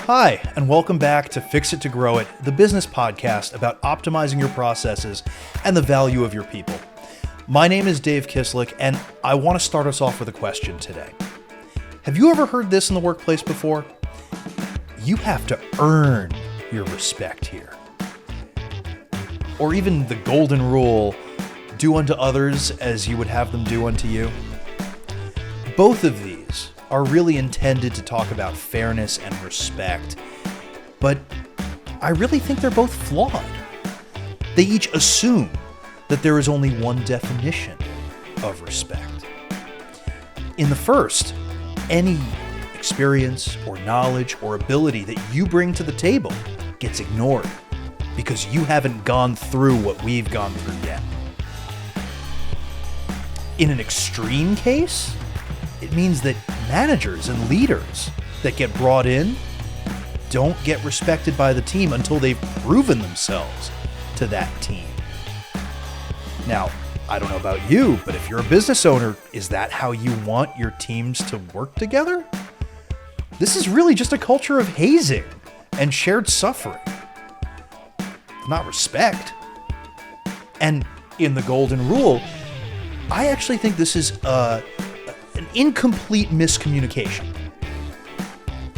Hi, and welcome back to Fix It to Grow It, the business podcast about optimizing your processes and the value of your people. My name is Dave Kislick, and I want to start us off with a question today. Have you ever heard this in the workplace before? You have to earn your respect here. Or even the golden rule, do unto others as you would have them do unto you. Both of these are really intended to talk about fairness and respect, but I really think they're both flawed. They each assume that there is only one definition of respect. In the first, any experience or knowledge or ability that you bring to the table gets ignored because you haven't gone through what we've gone through yet. In an extreme case, it means that managers and leaders that get brought in don't get respected by the team until they've proven themselves to that team. Now, I don't know about you, but if you're a business owner, is that how you want your teams to work together? This is really just a culture of hazing and shared suffering, not respect. And in the golden rule, I actually think this is an incomplete miscommunication.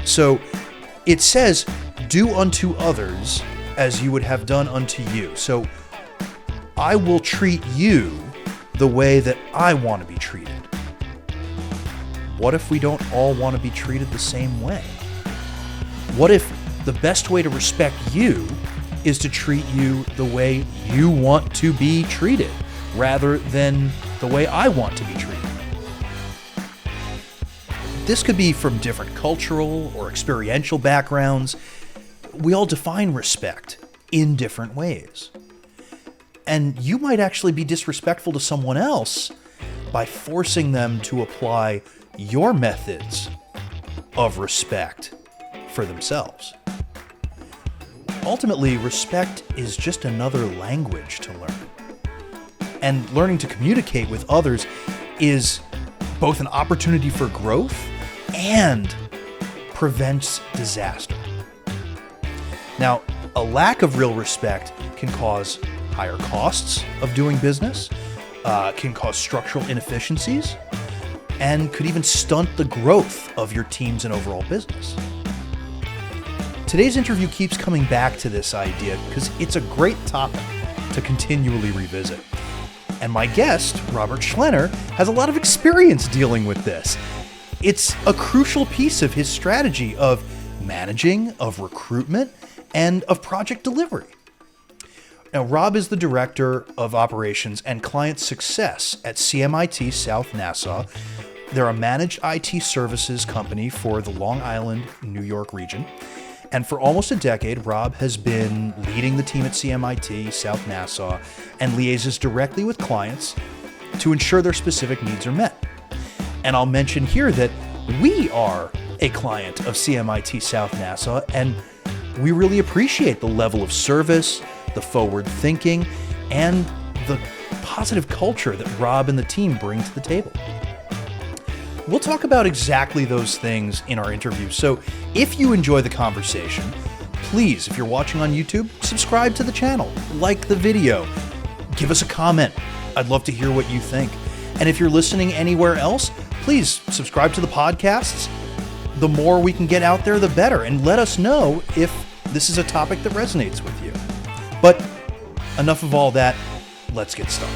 So it says, do unto others as you would have done unto you. So I will treat you the way that I want to be treated. What if we don't all want to be treated the same way? What if the best way to respect you is to treat you the way you want to be treated, rather than the way I want to be treated? This could be from different cultural or experiential backgrounds. We all define respect in different ways. And you might actually be disrespectful to someone else by forcing them to apply your methods of respect for themselves. Ultimately, respect is just another language to learn. And learning to communicate with others is both an opportunity for growth and prevents disaster. Now, a lack of real respect can cause higher costs of doing business, can cause structural inefficiencies, and could even stunt the growth of your teams and overall business. Today's interview keeps coming back to this idea because it's a great topic to continually revisit. And my guest, Robert Schlener, has a lot of experience dealing with this. It's a crucial piece of his strategy of managing, of recruitment, and of project delivery. Now, Rob is the Director of Operations and Client Success at CMIT South Nassau. They're a managed IT services company for the Long Island, New York region. And for almost a decade, Rob has been leading the team at CMIT South Nassau and liaises directly with clients to ensure their specific needs are met. And I'll mention here that we are a client of CMIT South Nassau, and we really appreciate the level of service, the forward thinking, and the positive culture that Rob and the team bring to the table. We'll talk about exactly those things in our interview. So if you enjoy the conversation, please, if you're watching on YouTube, subscribe to the channel, like the video, give us a comment. I'd love to hear what you think. And if you're listening anywhere else, please subscribe to the podcasts. The more we can get out there, the better. And let us know if this is a topic that resonates with you. But enough of all that. Let's get started.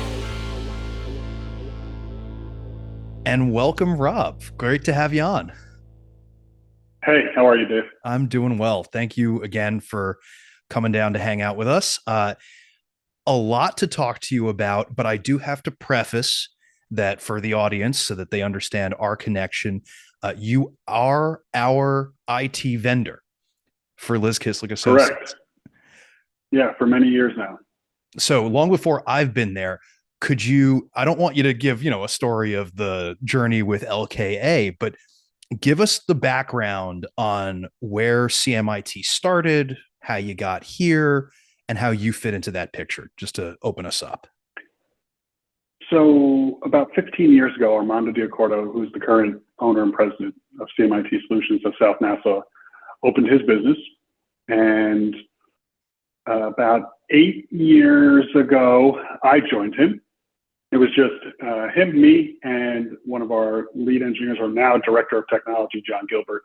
And welcome, Rob. Great to have you on. Hey, how are you, Dave? I'm doing well. Thank you again for coming down to hang out with us. A lot to talk to you about, but I do have to preface that for the audience so that they understand our connection. You are our IT vendor for Liz Kislick Associates. Correct. Yeah, for many years now. So long before I've been there, could you, I don't want you to give, a story of the journey with LKA, but give us the background on where CMIT started, how you got here, and how you fit into that picture, just to open us up. So about 15 years ago, Armando Diacordo, who's the current owner and president of CMIT Solutions of South Nassau, opened his business. And about 8 years ago, I joined him. It was just him, me, and one of our lead engineers, or now director of technology, John Gilbert.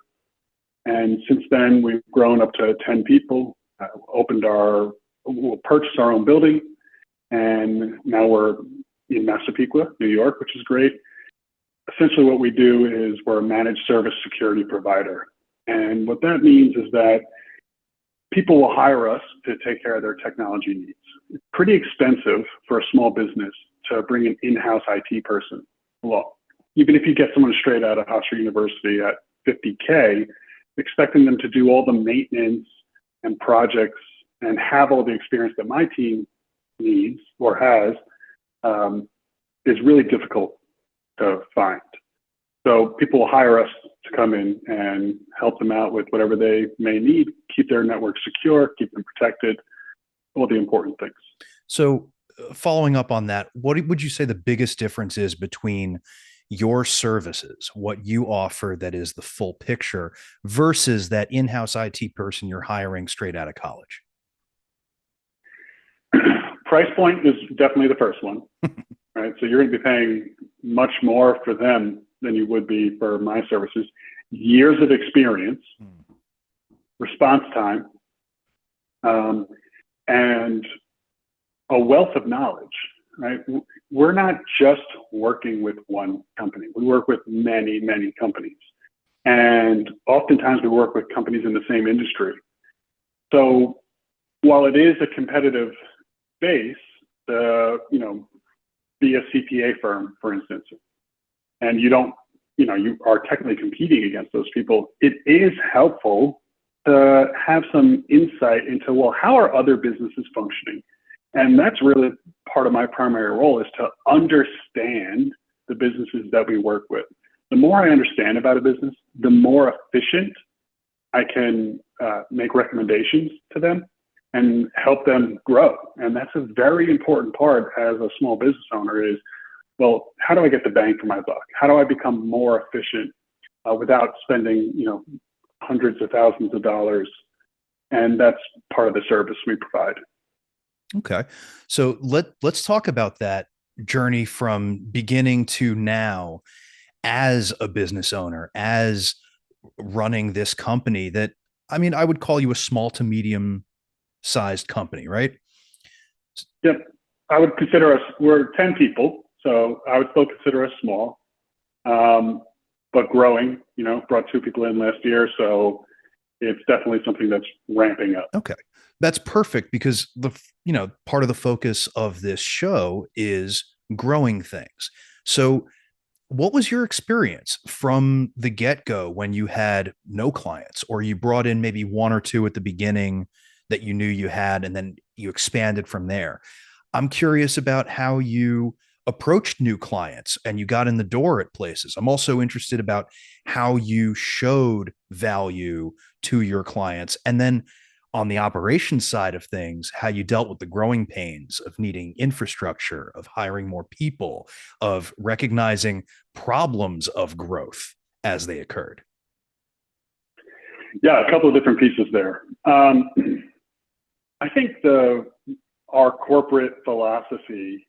And since then, we've grown up to 10 people, we'll purchase our own building, and now we're in Massapequa, New York, which is great. Essentially what we do is we're a managed service security provider. And what that means is that people will hire us to take care of their technology needs. It's pretty expensive for a small business to bring an in-house IT person. Well, even if you get someone straight out of Hofstra University at $50K, expecting them to do all the maintenance and projects and have all the experience that my team needs or has is really difficult to find. So people will hire us to come in and help them out with whatever they may need, keep their network secure, keep them protected, all the important things. So following up on that, what would you say the biggest difference is between your services, what you offer that is the full picture, versus that in-house IT person you're hiring straight out of college? Price point is definitely the first one, right? So you're going to be paying much more for them than you would be for my services. Years of experience, response time, and a wealth of knowledge, right? We're not just working with one company. We work with many, many companies. And oftentimes we work with companies in the same industry. So while it is a competitive space, be a CPA firm, for instance, and you are technically competing against those people, it is helpful to have some insight into, well, how are other businesses functioning? And that's really part of my primary role, is to understand the businesses that we work with. The more I understand about a business, the more efficient I can make recommendations to them and help them grow. And that's a very important part as a small business owner is, well, how do I get the bang for my buck? How do I become more efficient without spending, hundreds of thousands of dollars? And that's part of the service we provide. Okay. So let's talk about that journey from beginning to now as a business owner, as running this company that, I would call you a small to medium sized company, right? Yep. I would consider us, we're 10 people. So I would still consider us small, but growing, brought 2 people in last year. So it's definitely something that's ramping up. Okay. That's perfect, because part of the focus of this show is growing things. So what was your experience from the get-go when you had no clients, or you brought in maybe 1 or 2 at the beginning that you knew you had, and then you expanded from there? I'm curious about how you approached new clients and you got in the door at places. I'm also interested about how you showed value to your clients. And then on the operations side of things, how you dealt with the growing pains of needing infrastructure, of hiring more people, of recognizing problems of growth as they occurred. Yeah, a couple of different pieces there. I think our corporate philosophy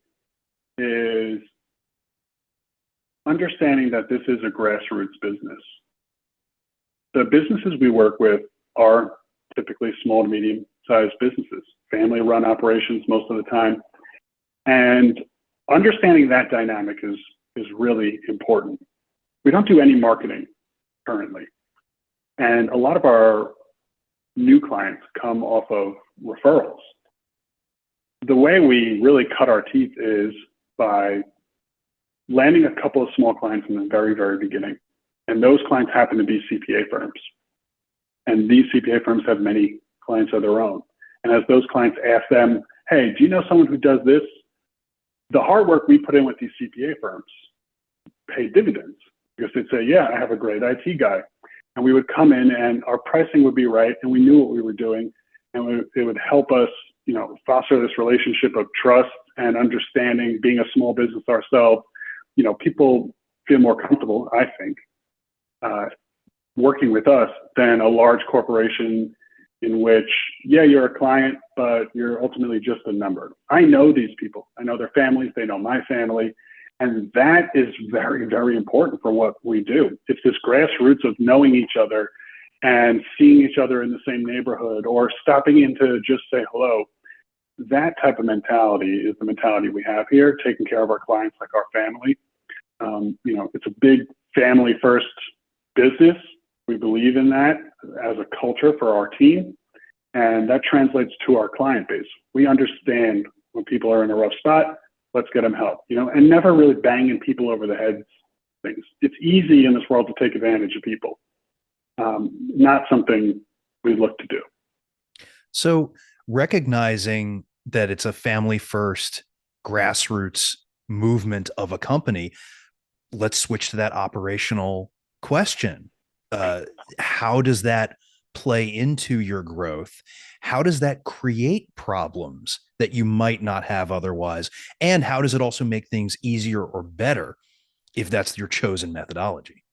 is understanding that this is a grassroots business. The businesses we work with are typically small to medium-sized businesses, family-run operations most of the time. And understanding that dynamic is really important. We don't do any marketing currently. And a lot of our new clients come off of referrals. The way we really cut our teeth is by landing a couple of small clients in the very, very beginning. And those clients happen to be CPA firms. And these CPA firms have many clients of their own. And as those clients ask them, hey, do you know someone who does this? The hard work we put in with these CPA firms pay dividends, because they'd say, yeah, I have a great IT guy. And we would come in and our pricing would be right, and we knew what we were doing. And it would help us, foster this relationship of trust and understanding. Being a small business ourselves, people feel more comfortable, I think, working with us than a large corporation in which, yeah, you're a client, but you're ultimately just a number. I know these people. I know their families. They know my family. And that is very, very important for what we do. It's this grassroots of knowing each other and seeing each other in the same neighborhood or stopping in to just say hello. That type of mentality is the mentality we have here, taking care of our clients like our family. It's a big family first business. We believe in that as a culture for our team, and that translates to our client base. We understand when people are in a rough spot, let's get them help, and never really banging people over the head things. It's easy in this world to take advantage of people. Not something we look to do. So recognizing that it's a family first grassroots movement of a company, let's switch to that operational question. How does that play into your growth? How does that create problems that you might not have otherwise? And how does it also make things easier or better if that's your chosen methodology?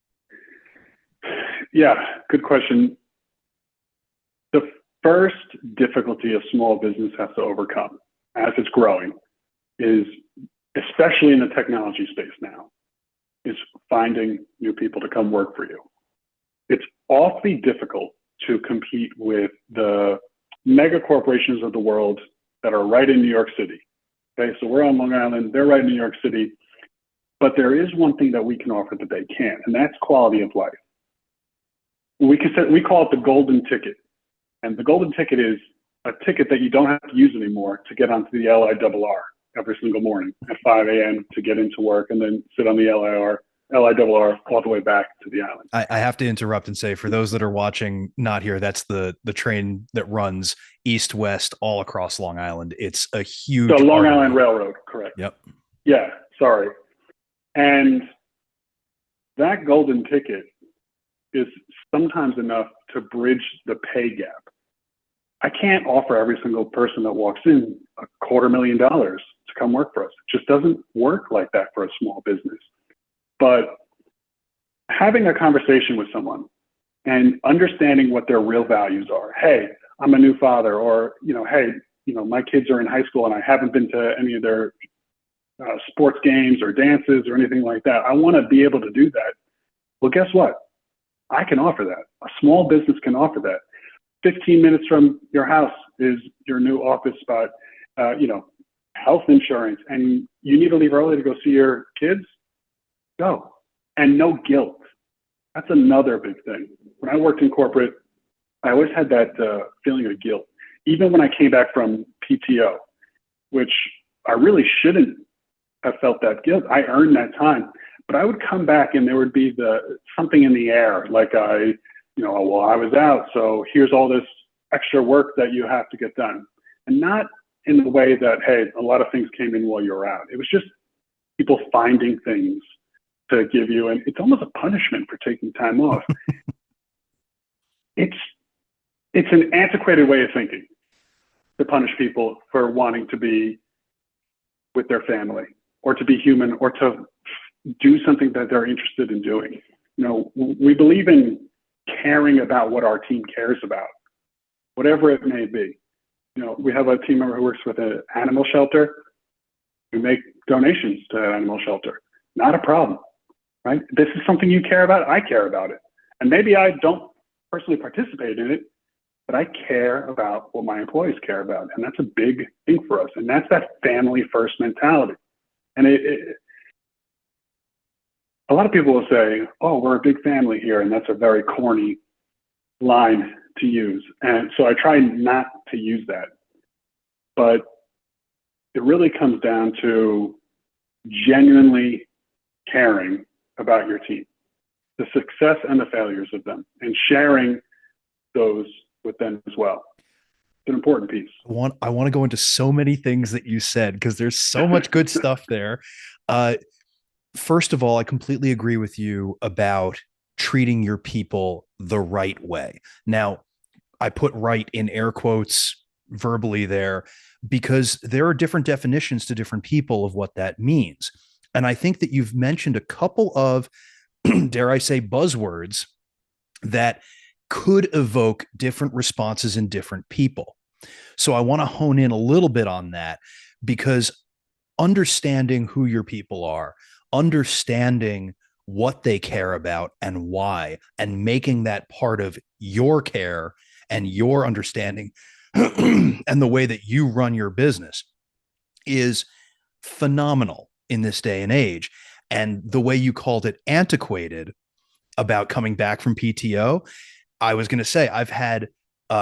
Yeah, good question. The first difficulty a small business has to overcome as it's growing is, especially in the technology space now, is finding new people to come work for you. It's awfully difficult to compete with the mega corporations of the world that are right in New York City. Okay, so we're on Long Island, they're right in New York City, but there is one thing that we can offer that they can't, and that's quality of life. We call it the golden ticket. And the golden ticket is a ticket that you don't have to use anymore to get onto the LIRR every single morning at 5 a.m. to get into work and then sit on the LIRR all the way back to the island. I have to interrupt and say, for those that are watching, not here, that's the train that runs east-west all across Long Island. It's a huge... The Long Island Railroad, correct. Yep. Yeah, sorry. And that golden ticket is sometimes enough to bridge the pay gap. I can't offer every single person that walks in $250,000 to come work for us. It just doesn't work like that for a small business. But having a conversation with someone and understanding what their real values are. Hey, I'm a new father, or, hey, my kids are in high school and I haven't been to any of their sports games or dances or anything like that. I want to be able to do that. Well, guess what? I can offer that. A small business can offer that. 15 minutes from your house is your new office spot. Health insurance, and you need to leave early to go see your kids, go. And no guilt. That's another big thing. When I worked in corporate, I always had that feeling of guilt. Even when I came back from PTO, which I really shouldn't have felt that guilt. I earned that time. But I would come back and there would be something in the air, like I was out, so here's all this extra work that you have to get done. And not in the way that, hey, a lot of things came in while you were out. It was just people finding things to give you, and it's almost a punishment for taking time off. It's an antiquated way of thinking to punish people for wanting to be with their family or to be human or to do something that they're interested in doing. We believe in caring about what our team cares about, whatever it may be. We have a team member who works with an animal shelter. We make donations to that animal shelter. Not a problem, right? This is something you care about. I care about it. And maybe I don't personally participate in it, but I care about what my employees care about. And that's a big thing for us. And that's that family first mentality. And a lot of people will say, oh, we're a big family here. And that's a very corny line to use. And so I try not to use that. But it really comes down to genuinely caring about your team, the success and the failures of them, and sharing those with them as well. It's an important piece. I want to go into so many things that you said because there's so much good stuff there. First of all, I completely agree with you about treating your people the right way. Now, I put right in air quotes verbally there because there are different definitions to different people of what that means. And I think that you've mentioned a couple of, dare I say, buzzwords that could evoke different responses in different people. So I want to hone in a little bit on that, because understanding who your people are, understanding what they care about and why, and making that part of your care and your understanding and the way that you run your business is phenomenal in this day and age. And the way you called it antiquated about coming back from PTO, I was going to say, I've had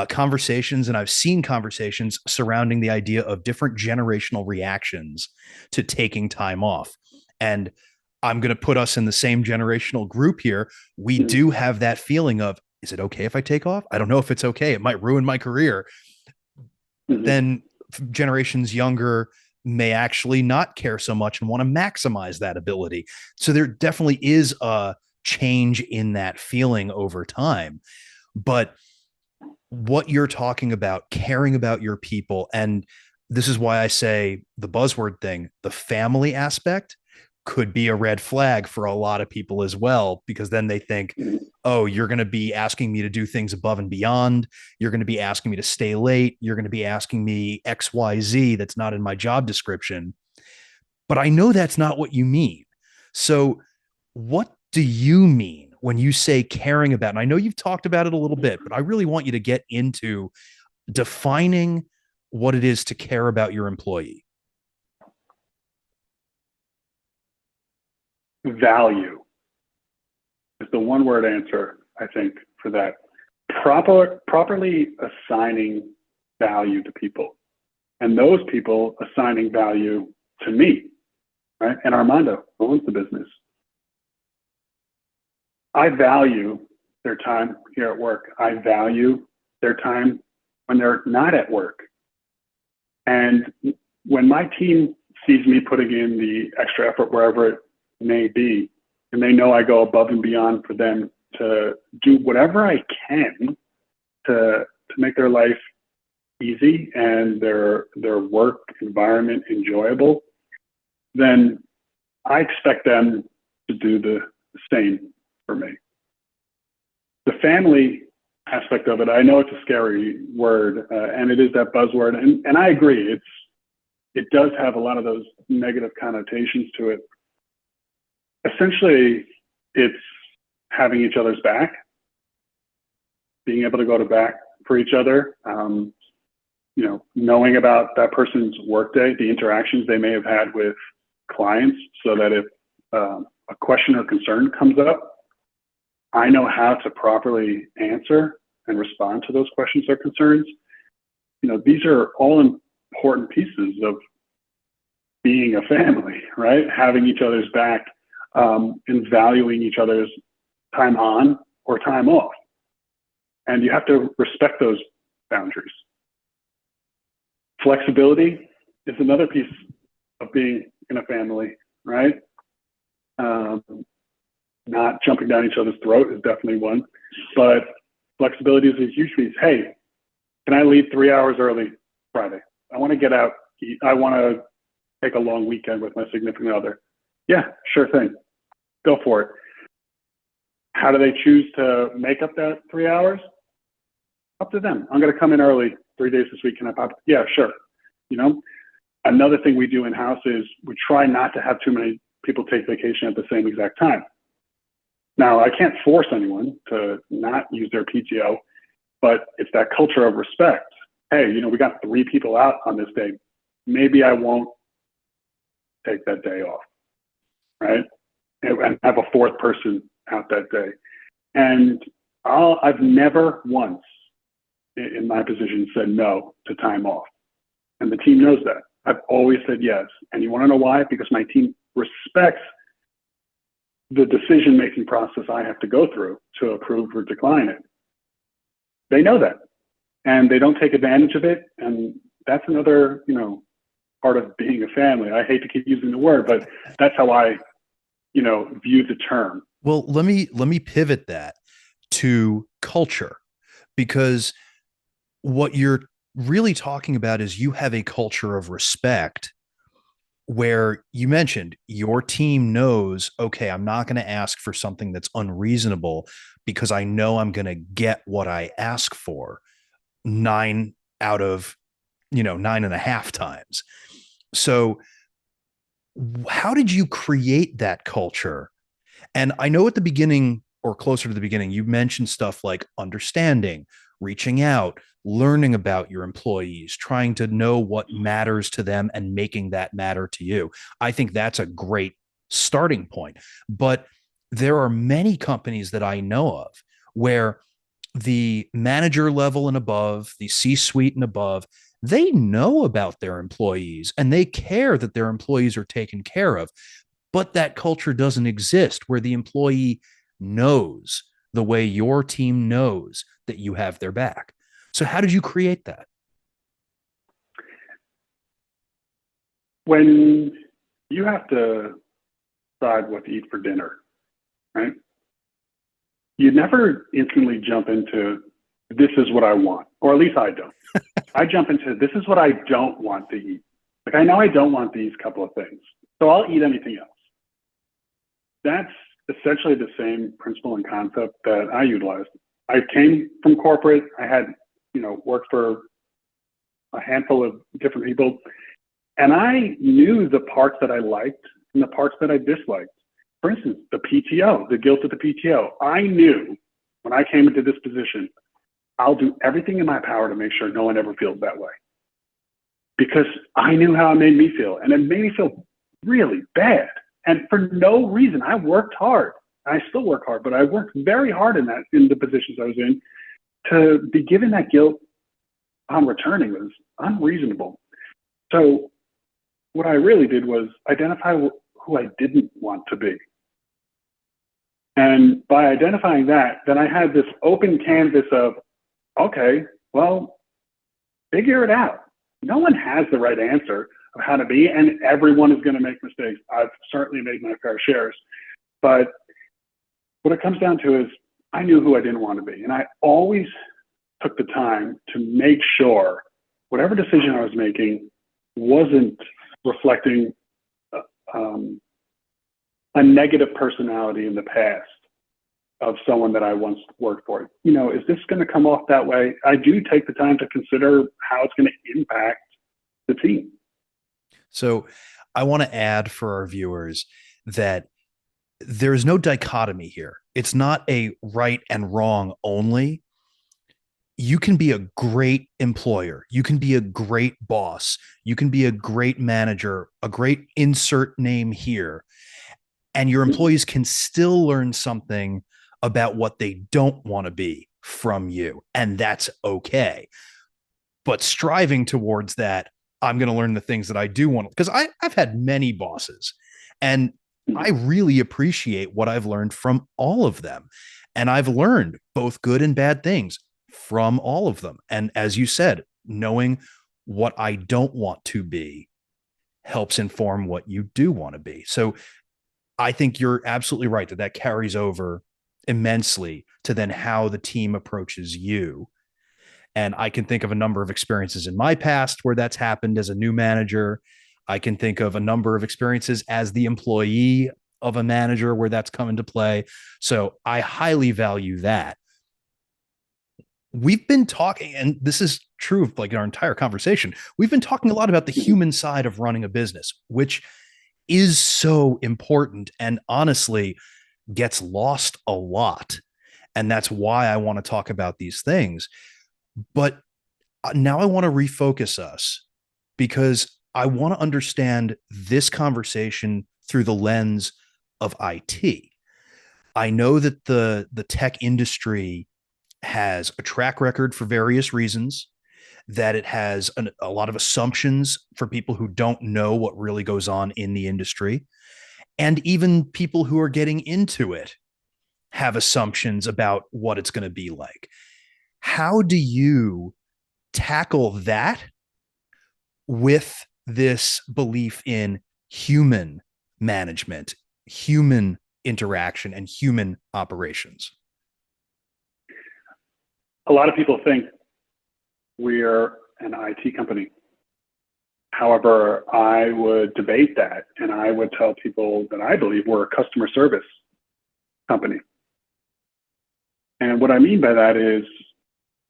conversations and I've seen conversations surrounding the idea of different generational reactions to taking time off. And I'm going to put us in the same generational group here. We do have that feeling of, is it okay if I take off? I don't know if it's okay. It might ruin my career. Then generations younger may actually not care so much and want to maximize that ability. So there definitely is a change in that feeling over time. But what you're talking about, caring about your people, and this is why I say the buzzword thing, the family aspect could be a red flag for a lot of people as well, because then they think, oh, you're going to be asking me to do things above and beyond. You're going to be asking me to stay late. You're going to be asking me XYZ that's not in my job description. But I know that's not what you mean. So, what do you mean when you say caring about? And I know you've talked about it a little bit, but I really want you to get into defining what it is to care about your employee. Value is the one word answer, I think, for that. Properly assigning value to people, and those people assigning value to me, right? And Armando, who owns the business. I value their time here at work. I value their time when they're not at work. And when my team sees me putting in the extra effort wherever it may be, and they know I go above and beyond for them to do whatever I can to make their life easy and their work environment enjoyable, then I expect them to do the same for me. The family aspect of it, I know it's a scary word, and it is that buzzword, and I agree, it does have a lot of those negative connotations to it. Essentially, it's having each other's back, being able to go to bat for each other, knowing about that person's workday, the interactions they may have had with clients, so that if a question or concern comes up, I know how to properly answer and respond to those questions or concerns. These are all important pieces of being a family, right? Having each other's back, and valuing each other's time on or time off. And you have to respect those boundaries. Flexibility is another piece of being in a family, right? Not jumping down each other's throat is definitely one, but flexibility is a huge piece. Hey, can I leave 3 hours early Friday? I want to get out. I want to take a long weekend with my significant other. Yeah, sure thing. Go for it. How do they choose to make up that 3 hours? Up to them. I'm going to come in early 3 days this week. Can I pop? Yeah, sure. Another thing we do in-house is we try not to have too many people take vacation at the same exact time. Now, I can't force anyone to not use their PTO, but it's that culture of respect. Hey, we got 3 people out on this day. Maybe I won't take that day off, right? And have a 4th person out that day. And I've never once in my position said no to time off. And the team knows that. I've always said yes. And you want to know why? Because my team respects the decision-making process I have to go through to approve or decline it. They know that. And they don't take advantage of it. And that's another, part of being a family. I hate to keep using the word, but that's how I, view the term. Well, let me pivot that to culture, because what you're really talking about is you have a culture of respect where you mentioned your team knows, okay, I'm not going to ask for something that's unreasonable because I know I'm going to get what I ask for nine out of, 9.5 times. So how did you create that culture? And I know at the beginning or closer to the beginning, you mentioned stuff like understanding, reaching out, learning about your employees, trying to know what matters to them and making that matter to you. I think that's a great starting point. But there are many companies that I know of where the manager level and above, the C suite and above, they know about their employees and they care that their employees are taken care of. But that culture doesn't exist where the employee knows the way your team knows that you have their back. So, how did you create that? When you have to decide what to eat for dinner, right? You never instantly jump into this is what I want, or at least I don't. I jump into this is what I don't want to eat. Like I know I don't want these couple of things, so I'll eat anything else. That's essentially the same principle and concept that I utilized. I came from corporate. I had, worked for a handful of different people, and I knew the parts that I liked and the parts that I disliked. For instance, the PTO, the guilt of the PTO. I knew when I came into this position, I'll do everything in my power to make sure no one ever feels that way. Because I knew how it made me feel. And it made me feel really bad. And for no reason, I worked hard. I still work hard, but I worked very hard in the positions I was in. To be given that guilt on returning was unreasonable. So what I really did was identify who I didn't want to be. And by identifying that, then I had this open canvas of, okay, well, figure it out. No one has the right answer of how to be, and everyone is going to make mistakes. I've certainly made my fair shares. But what it comes down to is I knew who I didn't want to be. And I always took the time to make sure whatever decision I was making wasn't reflecting a negative personality in the past of someone that I once worked for. Is this going to come off that way? I do take the time to consider how it's going to impact the team. So, I want to add for our viewers that there's no dichotomy here. It's not a right and wrong only. You can be a great employer. You can be a great boss. You can be a great manager, a great insert name here. And your employees can still learn something about what they don't want to be from you. And that's okay. But striving towards that, I'm going to learn the things that I do want, because I've had many bosses and I really appreciate what I've learned from all of them. And I've learned both good and bad things from all of them. And as you said, knowing what I don't want to be helps inform what you do want to be. So I think you're absolutely right that carries over immensely to then how the team approaches you. And I can think of a number of experiences in my past where that's happened as a new manager. I can think of a number of experiences as the employee of a manager where that's come into play. So I highly value that. We've been talking, and this is true of like our entire conversation. We've been talking a lot about the human side of running a business, which is so important and honestly gets lost a lot. And that's why I want to talk about these things. But now I want to refocus us because I want to understand this conversation through the lens of IT. I know that the tech industry has a track record for various reasons, that it has a lot of assumptions for people who don't know what really goes on in the industry. And even people who are getting into it have assumptions about what it's going to be like. How do you tackle that with this belief in human management, human interaction, and human operations? A lot of people think we're an IT company. However, I would debate that, and I would tell people that I believe we're a customer service company. And what I mean by that is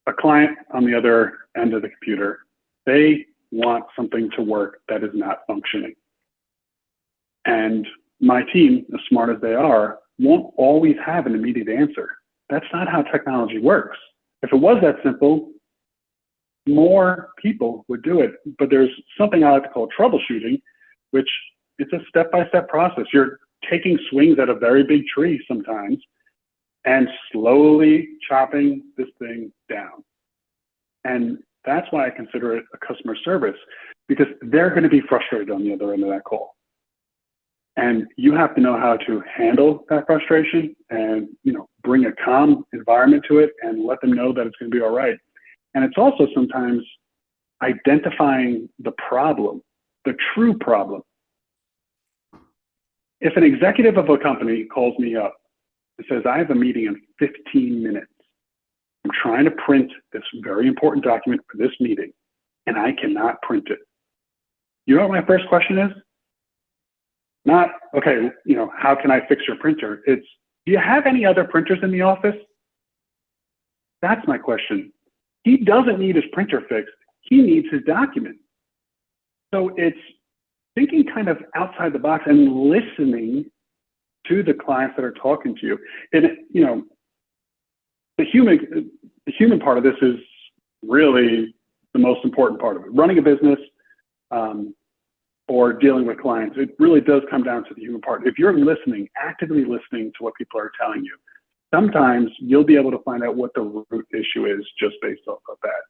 a client on the other end of the computer, they want something to work that is not functioning. And my team, as smart as they are, won't always have an immediate answer. That's not how technology works. If it was that simple, more people would do it. But there's something I like to call troubleshooting, which it's a step-by-step process. You're taking swings at a very big tree sometimes and slowly chopping this thing down. And that's why I consider it a customer service, because they're going to be frustrated on the other end of that call. And you have to know how to handle that frustration and, bring a calm environment to it and let them know that it's going to be all right. And it's also sometimes identifying the problem, the true problem. If an executive of a company calls me up and says, I have a meeting in 15 minutes. I'm trying to print this very important document for this meeting, and I cannot print it. You know what my first question is? Not, okay, how can I fix your printer? It's, do you have any other printers in the office? That's my question. He doesn't need his printer fixed. He needs his document. So it's thinking kind of outside the box and listening to the clients that are talking to you. And, the human part of this is really the most important part of it. Running a business or dealing with clients, it really does come down to the human part. If you're listening, actively listening to what people are telling you, sometimes you'll be able to find out what the root issue is just based off of that.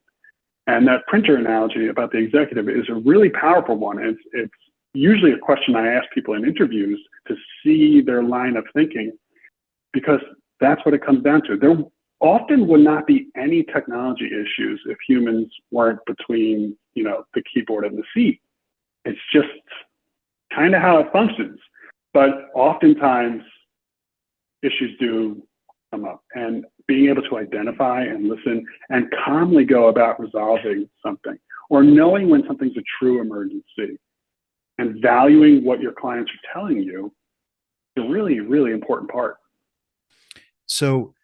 And that printer analogy about the executive is a really powerful one. It's usually a question I ask people in interviews to see their line of thinking, because that's what it comes down to. There often would not be any technology issues if humans weren't between, the keyboard and the seat. It's just kind of how it functions. But oftentimes issues do come up, and being able to identify and listen and calmly go about resolving something, or knowing when something's a true emergency and valuing what your clients are telling you is a really, really important part. So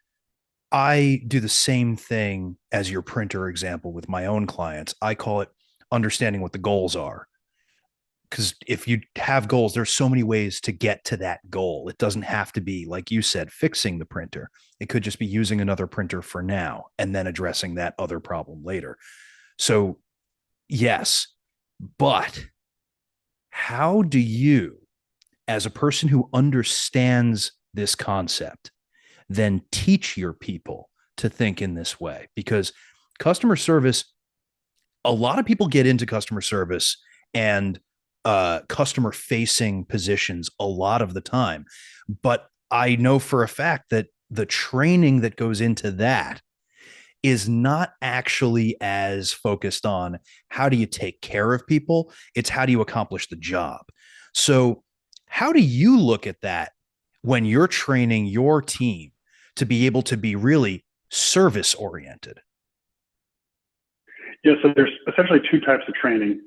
I do the same thing as your printer example with my own clients. I call it understanding what the goals are. Because if you have goals, there's so many ways to get to that goal. It doesn't have to be, like you said, fixing the printer. It could just be using another printer for now and then addressing that other problem later. So yes, but how do you, as a person who understands this concept, then teach your people to think in this way? Because customer service, a lot of people get into customer service and customer facing positions a lot of the time. But I know for a fact that the training that goes into that is not actually as focused on how do you take care of people. It's how do you accomplish the job. So how do you look at that when you're training your team to be able to be really service oriented? Yeah, so there's essentially two types of training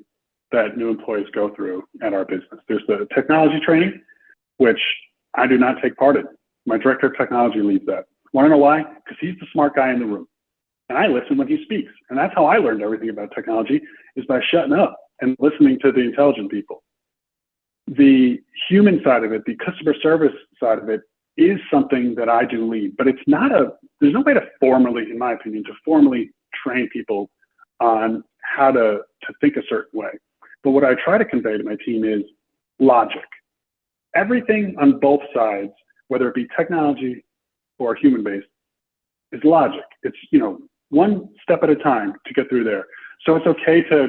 that new employees go through at our business. There's the technology training, which I do not take part in. My director of technology leads that. Want to know why? Because he's the smart guy in the room. And I listen when he speaks. And that's how I learned everything about technology, is by shutting up and listening to the intelligent people. The human side of it, the customer service side of it, is something that I do lead. But it's not there's no way to formally, in my opinion, to formally train people on how to think a certain way. But what I try to convey to my team is logic. Everything on both sides, whether it be technology or human-based, is logic. It's, one step at a time to get through there. So it's okay to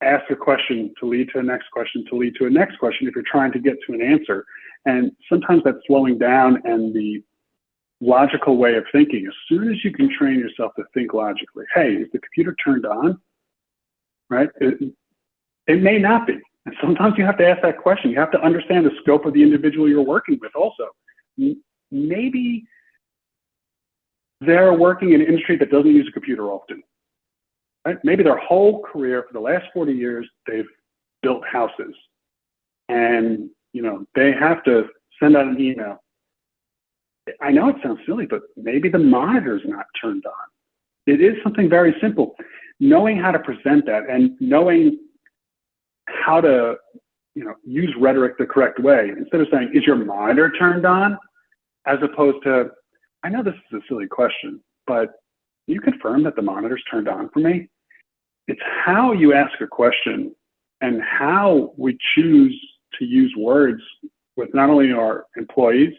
ask a question to lead to a next question, to lead to a next question if you're trying to get to an answer. And sometimes that's slowing down and the logical way of thinking. As soon as you can train yourself to think logically, hey, is the computer turned on? Right? It may not be. And sometimes you have to ask that question. You have to understand the scope of the individual you're working with also. Maybe they're working in an industry that doesn't use a computer often. Right? Maybe their whole career for the last 40 years, they've built houses, and they have to send out an email. I know it sounds silly, but maybe the monitor's not turned on. It is something very simple. Knowing how to present that and knowing how to, use rhetoric the correct way, instead of saying, is your monitor turned on? As opposed to, I know this is a silly question, but you confirm that the monitor's turned on for me? It's how you ask a question and how we choose to use words with not only our employees,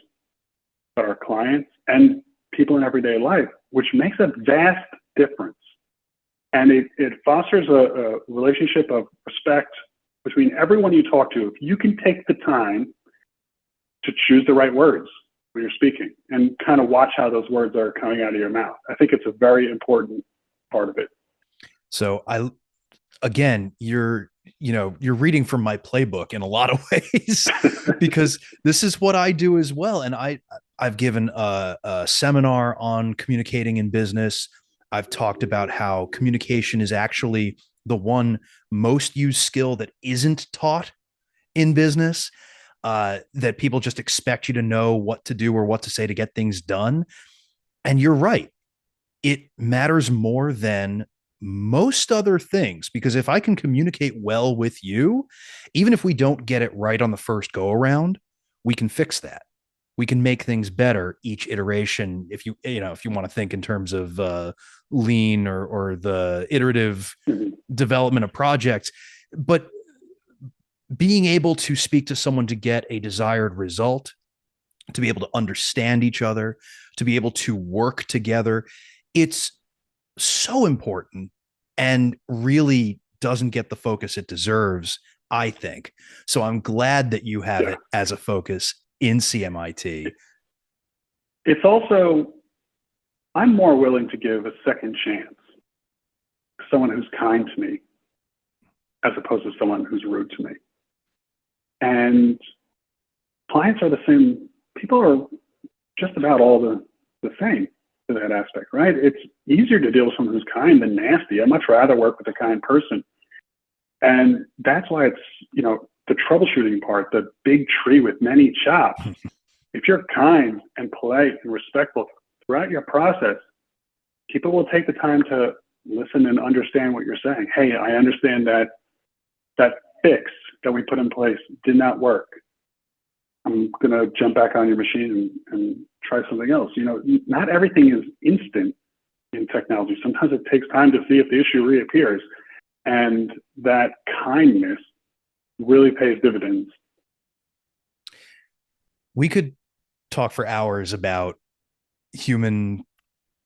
but our clients and people in everyday life, which makes a vast difference. And it fosters a relationship of respect between everyone you talk to. If you can take the time to choose the right words when you're speaking and kind of watch how those words are coming out of your mouth, I think it's a very important part of it. So again, you're reading from my playbook in a lot of ways because this is what I do as well. And I've given a seminar on communicating in business. I've talked about how communication is actually the one most used skill that isn't taught in business, that people just expect you to know what to do or what to say to get things done. And you're right. It matters more than most other things, because if I can communicate well with you, even if we don't get it right on the first go around, we can fix that. We can make things better each iteration. If you want to think in terms of lean or the iterative development of projects, but being able to speak to someone to get a desired result, to be able to understand each other, to be able to work together, it's so important and really doesn't get the focus it deserves, I think. So I'm glad that you have it as a focus in CMIT. It's also, I'm more willing to give a second chance to someone who's kind to me as opposed to someone who's rude to me. And clients are the same. People are just about all the same to that aspect, right? It's easier to deal with someone who's kind than nasty. I'd much rather work with a kind person. And that's why it's, the troubleshooting part, the big tree with many chops. If you're kind and polite and respectful throughout your process, people will take the time to listen and understand what you're saying. Hey, I understand that fix that we put in place did not work. I'm going to jump back on your machine and try something else. Not everything is instant in technology. Sometimes it takes time to see if the issue reappears. And that kindness really pays dividends. We could talk for hours about human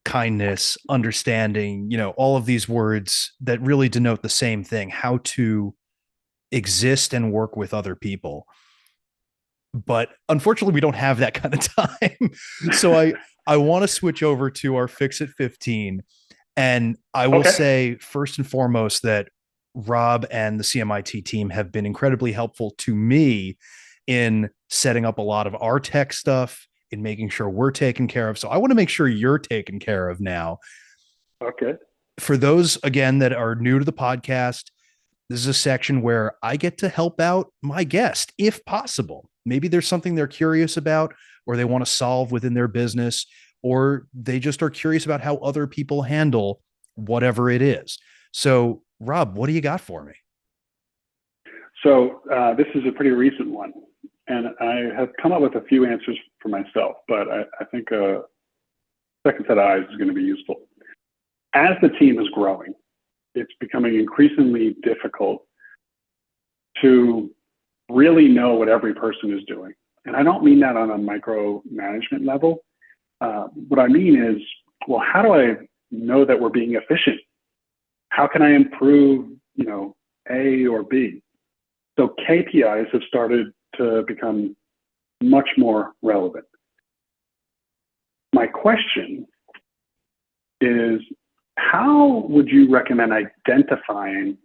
kindness, understanding, all of these words that really denote the same thing, how to exist and work with other people. But unfortunately, we don't have that kind of time. So I want to switch over to our Fix It 15. And I will say, first and foremost, that Rob and the CMIT team have been incredibly helpful to me in setting up a lot of our tech stuff, in making sure we're taken care of. So I want to make sure you're taken care of now. Okay. For those, again, that are new to the podcast, this is a section where I get to help out my guest, if possible. Maybe there's something they're curious about, or they want to solve within their business, or they just are curious about how other people handle whatever it is. So, Rob, what do you got for me? So this is a pretty recent one, and I have come up with a few answers for myself, but I think a second set of eyes is going to be useful. As the team is growing, it's becoming increasingly difficult to really know what every person is doing. And I don't mean that on a micromanagement level. What I mean is, well, how do I know that we're being efficient? How can I improve, A or B? So KPIs have started to become much more relevant. My question is, how would you recommend identifying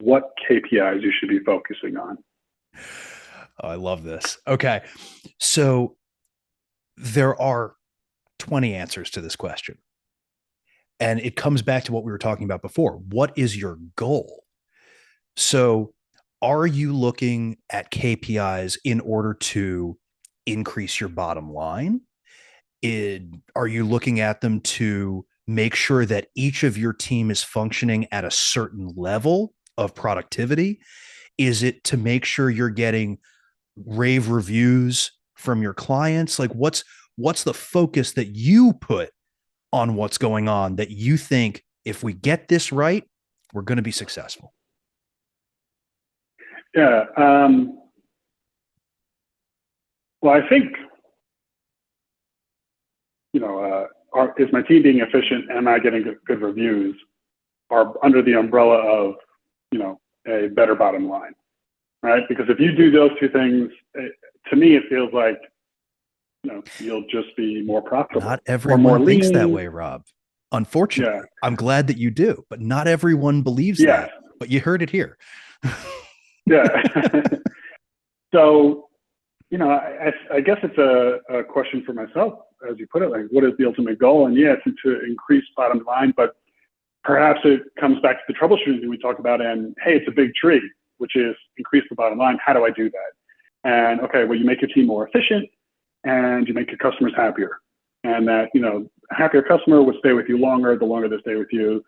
what KPIs you should be focusing on? Oh, I love this. Okay. So there are 20 answers to this question. And it comes back to what we were talking about before. What is your goal? So are you looking at KPIs in order to increase your bottom line? Are you looking at them to make sure that each of your team is functioning at a certain level of productivity? Is it to make sure you're getting rave reviews from your clients? Like what's the focus that you put on what's going on that you think if we get this right, we're going to be successful? Yeah. Well, I think, is my team being efficient? Am I getting good reviews? Are under the umbrella of, a better bottom line, right? Because if you do those two things, to me, it feels like, you'll just be more profitable. Not or more everyone thinks that lean. way, Rob. Unfortunately, Yeah. I'm glad that you do, but not everyone believes Yeah. that. But you heard it here. Yeah. So, I guess it's a question for myself, as you put it, like, what is the ultimate goal? And yeah, it's to increase bottom line, but perhaps it comes back to the troubleshooting that we talked about. And hey, it's a big tree, which is increase the bottom line. How do I do that? And okay, well, you make your team more efficient and you make your customers happier. And that, a happier customer would stay with you longer. The longer they stay with you,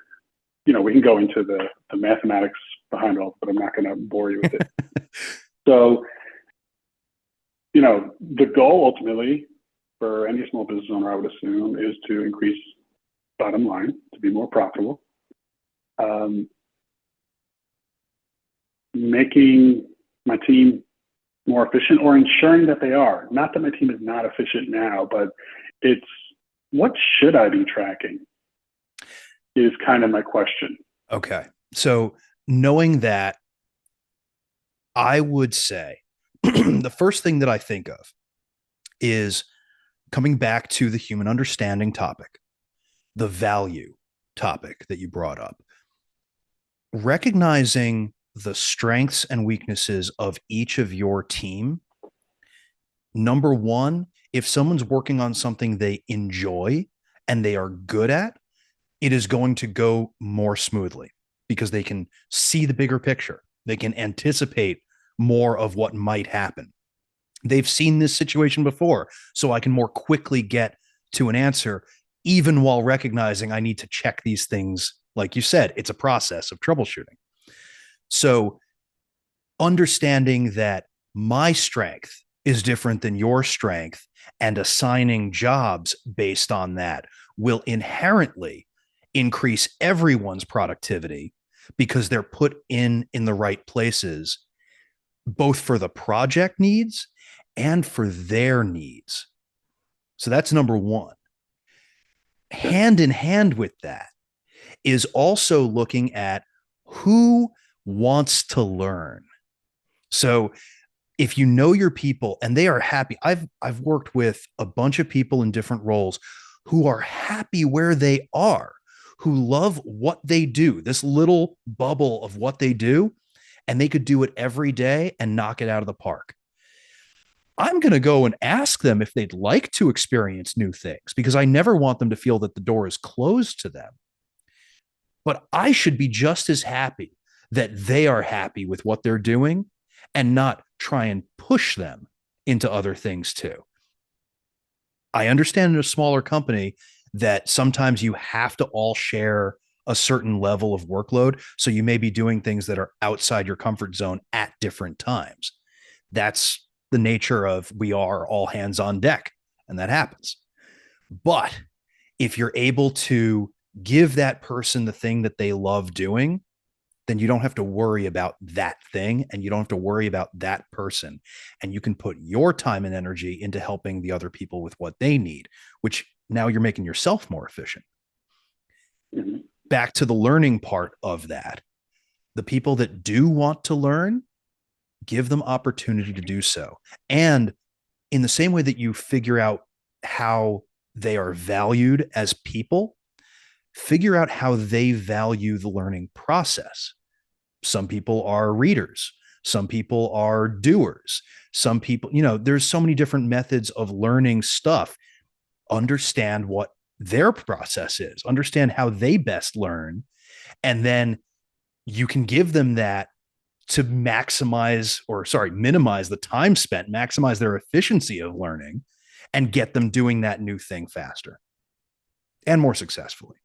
we can go into the mathematics behind all, but I'm not going to bore you with it. So, the goal ultimately for any small business owner, I would assume, is to increase bottom line, to be more profitable. Making my team more efficient, or ensuring that they are. Not that my team is not efficient now, but it's what should I be tracking is kind of my question. Okay. So knowing that, I would say the first thing that I think of is coming back to the human understanding topic, the value topic that you brought up. Recognizing the strengths and weaknesses of each of your team. Number one, if someone's working on something they enjoy and they are good at, it is going to go more smoothly because they can see the bigger picture. They can anticipate more of what might happen. They've seen this situation before, so I can more quickly get to an answer, even while recognizing I need to check these things. Like you said, it's a process of troubleshooting. So understanding that my strength is different than your strength and assigning jobs based on that will inherently increase everyone's productivity because they're put in the right places, both for the project needs and for their needs. So that's number one. Hand in hand with that is also looking at who wants to learn. So if you know your people and they are happy, I've worked with a bunch of people in different roles who are happy where they are, who love what they do, this little bubble of what they do, and they could do it every day and knock it out of the park. I'm going to go and ask them if they'd like to experience new things because I never want them to feel that the door is closed to them. But I should be just as happy that they are happy with what they're doing and not try and push them into other things too. I understand in a smaller company that sometimes you have to all share a certain level of workload. So you may be doing things that are outside your comfort zone at different times. That's the nature of we are all hands on deck, and that happens. But if you're able to give that person the thing that they love doing, then you don't have to worry about that thing and you don't have to worry about that person. And you can put your time and energy into helping the other people with what they need, which now you're making yourself more efficient. Mm-hmm. Back to the learning part of that. The people that do want to learn, give them opportunity to do so. And in the same way that you figure out how they are valued as people, figure out how they value the learning process. Some people are readers. Some people are doers. Some people, there's so many different methods of learning stuff. Understand what their process is, understand how they best learn. And then you can give them that to minimize the time spent, maximize their efficiency of learning, and get them doing that new thing faster and more successfully.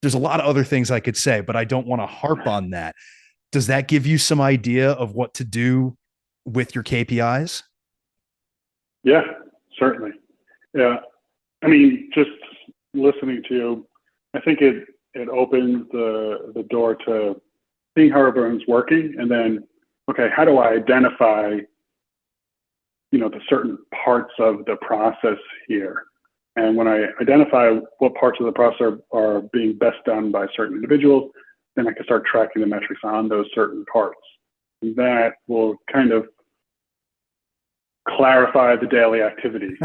There's a lot of other things I could say, but I don't want to harp on that. Does that give you some idea of what to do with your KPIs? Yeah, certainly. Yeah. I mean, just listening to you, I think it opens the door to seeing how everyone's working, and then, okay, how do I identify, the certain parts of the process here? And when I identify what parts of the process are being best done by certain individuals, then I can start tracking the metrics on those certain parts. And that will kind of clarify the daily activity,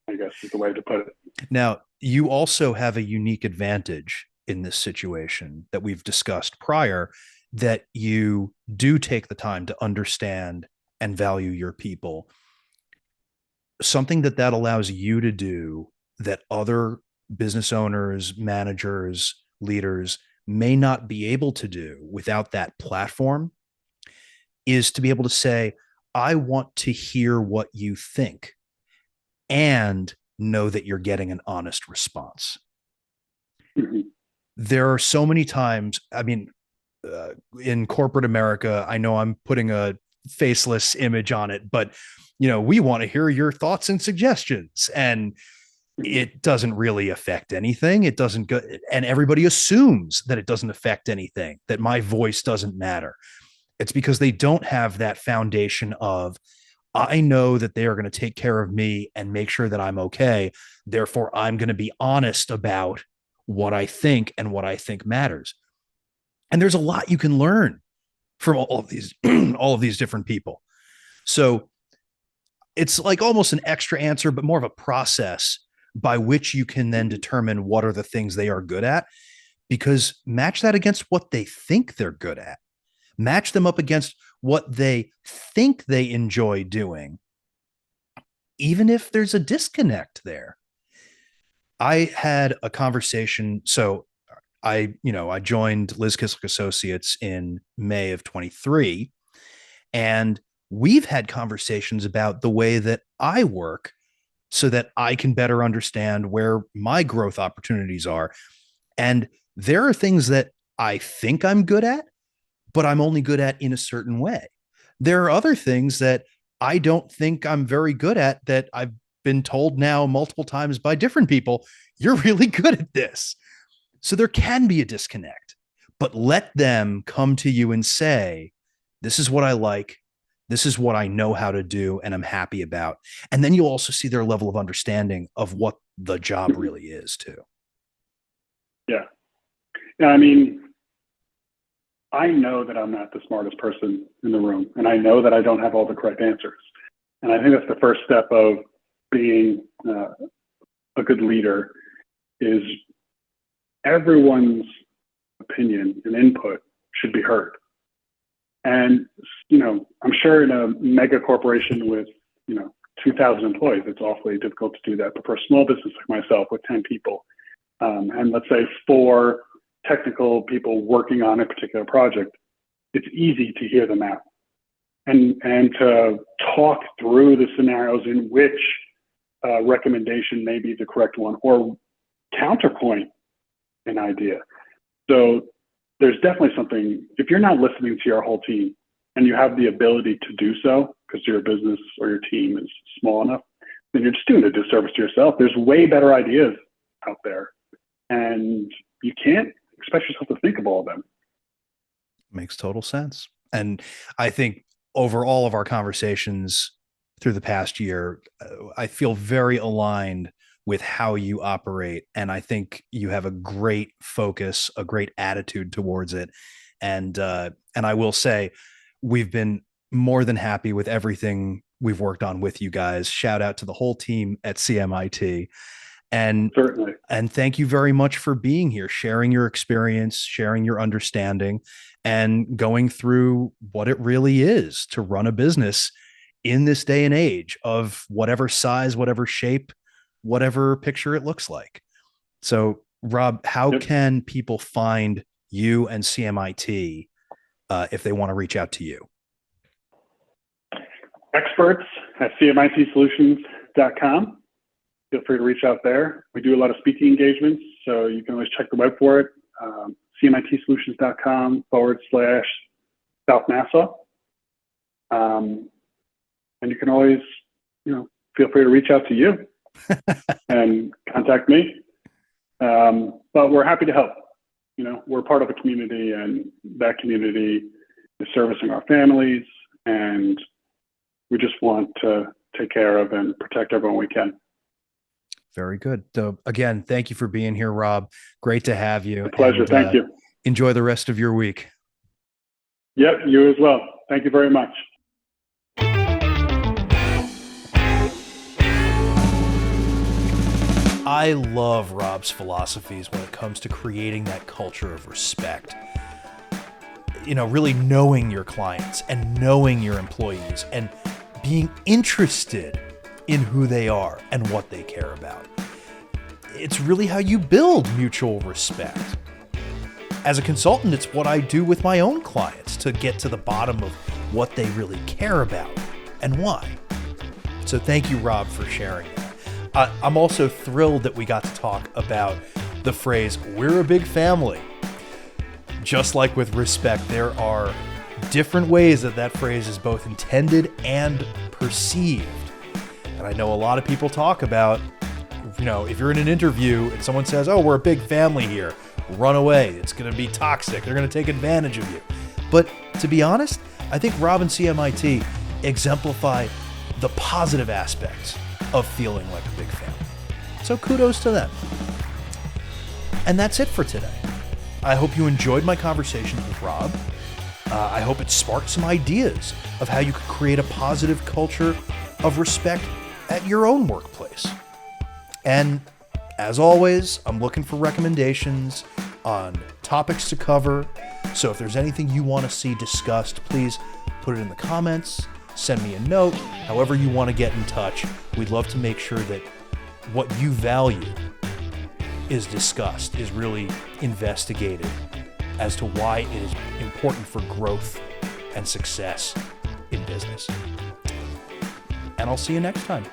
I guess is the way to put it. Now, you also have a unique advantage in this situation that we've discussed prior, that you do take the time to understand and value your people. Something that allows you to do that other business owners, managers, leaders may not be able to do without that platform is to be able to say, I want to hear what you think and know that you're getting an honest response. Mm-hmm. There are so many times, I mean, in corporate America, I know I'm putting a faceless image on it, but we want to hear your thoughts and suggestions, and it doesn't really affect anything. It doesn't go, and everybody assumes that it doesn't affect anything, that my voice doesn't matter. It's because they don't have that foundation of, I know that they are going to take care of me and make sure that I'm okay. Therefore, I'm going to be honest about what I think and what I think matters. And there's a lot you can learn from all of these, all of these different people. So it's like almost an extra answer, but more of a process by which you can then determine what are the things they are good at, because match that against what they think they're good at. Match them up against what they think they enjoy doing, even if there's a disconnect there. I had a conversation. So I joined Liz Kislick Associates in May of 23, and we've had conversations about the way that I work so that I can better understand where my growth opportunities are. And there are things that I think I'm good at, but I'm only good at in a certain way. There are other things that I don't think I'm very good at that I've been told now multiple times by different people, you're really good at this. So there can be a disconnect, but let them come to you and say, this is what I like. This is what I know how to do and I'm happy about. And then you'll also see their level of understanding of what the job really is too. Yeah. Yeah. I mean, I know that I'm not the smartest person in the room, and I know that I don't have all the correct answers. And I think that's the first step of being a good leader, is everyone's opinion and input should be heard. And, I'm sure in a mega corporation with, 2,000 employees, it's awfully difficult to do that. But for a small business like myself with 10 people, and let's say 4 technical people working on a particular project, it's easy to hear them out and to talk through the scenarios in which recommendation may be the correct one, or counterpoint an idea. So there's definitely something, if you're not listening to your whole team and you have the ability to do so because your business or your team is small enough, then you're just doing a disservice to yourself. There's way better ideas out there, and you can't expect yourself to think of all of them. Makes total sense. And I think over all of our conversations through the past year, I feel very aligned with how you operate. And I think you have a great focus, a great attitude towards it. And I will say, we've been more than happy with everything we've worked on with you guys. Shout out to the whole team at CMIT. And Certainly. and thank you very much for being here, sharing your experience, sharing your understanding, and going through what it really is to run a business in this day and age of whatever size, whatever shape, whatever picture it looks like. So, Rob, how Yep. can people find you and CMIT if they want to reach out to you? Experts at cmitsolutions.com. Feel free to reach out there. We do a lot of speaking engagements, so you can always check the web for it. cmitsolutions.com/South Nassau. And you can always, feel free to reach out to you and contact me. But we're happy to help. We're part of a community, and that community is servicing our families, and we just want to take care of and protect everyone we can. Very good. So again, thank you for being here, Rob. Great to have you. A pleasure. And, thank you. Enjoy the rest of your week. Yep, you as well. Thank you very much. I love Rob's philosophies when it comes to creating that culture of respect. Really knowing your clients and knowing your employees and being interested in who they are and what they care about. It's really how you build mutual respect. As a consultant, it's what I do with my own clients to get to the bottom of what they really care about and why. So thank you, Rob, for sharing that. I'm also thrilled that we got to talk about the phrase, "we're a big family." Just like with respect, there are different ways that phrase is both intended and perceived. And I know a lot of people talk about, if you're in an interview and someone says, "Oh, we're a big family here," run away. It's going to be toxic. They're going to take advantage of you. But to be honest, I think Rob and CMIT exemplify the positive aspects of feeling like a big family. So kudos to them. And that's it for today. I hope you enjoyed my conversation with Rob. I hope it sparked some ideas of how you could create a positive culture of respect at your own workplace. And as always, I'm looking for recommendations on topics to cover. So if there's anything you want to see discussed, please put it in the comments, send me a note, however you want to get in touch. We'd love to make sure that what you value is discussed, is really investigated as to why it is important for growth and success in business. And I'll see you next time.